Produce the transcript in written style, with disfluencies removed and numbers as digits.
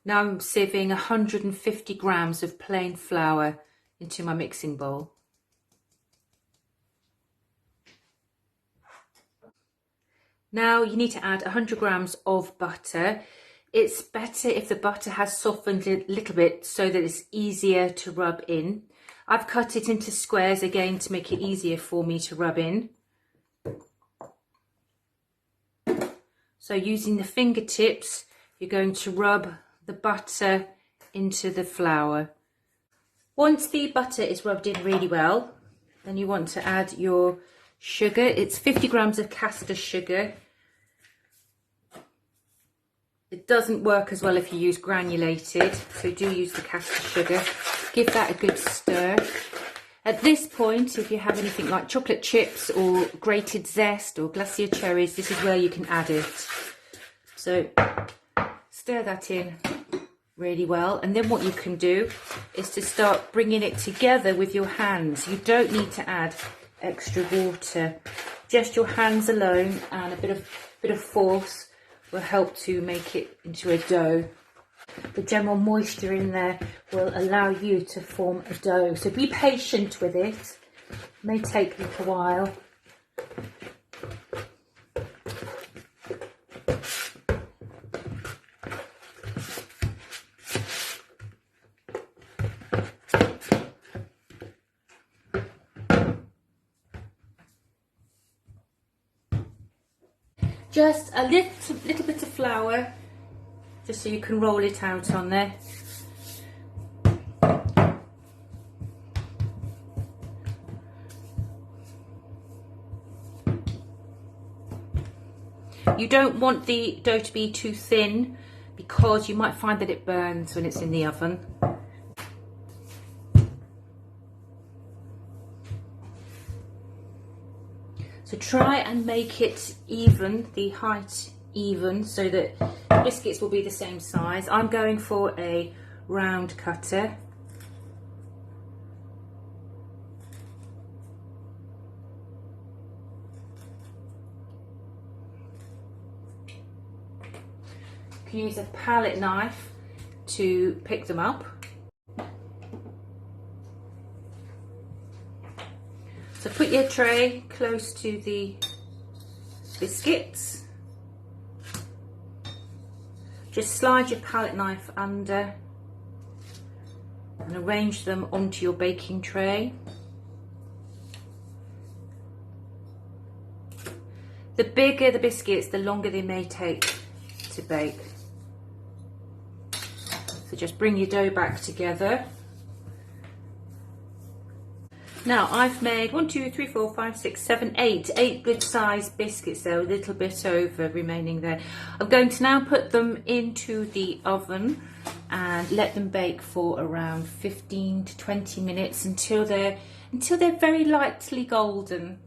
Now I'm sieving 150 grams of plain flour into my mixing bowl. Now you need to add 100 grams of butter. It's better if the butter has softened a little bit so that it's easier to rub in. I've cut it into squares again to make it easier for me to rub in. So using the fingertips, you're going to rub the butter into the flour. Once the butter is rubbed in really well, then you want to add your sugar. It's 50 grams of caster sugar. It doesn't work as well if you use granulated, so do use the caster sugar. Give that a good stir. At this point, if you have anything like chocolate chips or grated zest or glacier cherries, this is where you can add it. So stir that in really well, and then what you can do is to start bringing it together with your hands. You don't need to add extra water. Just your hands alone and a bit of force will help to make it into a dough. The general moisture in there will allow you to form a dough. So be patient with it. It may take a little while. Just a little bit of flour, just so you can roll it out on there. You don't want the dough to be too thin because you might find that it burns when it's in the oven. So try and make it even, the height even, so that biscuits will be the same size. I'm going for a round cutter. You can use a palette knife to pick them up. So put your tray close to the biscuits. Just slide your palette knife under and arrange them onto your baking tray. The bigger the biscuits, the longer they may take to bake. So just bring your dough back together. Now I've made 1, 2, 3, 4, 5, 6, 7, 8 good sized biscuits there, a little bit over remaining there. I'm going to now put them into the oven and let them bake for around 15 to 20 minutes until they're very lightly golden.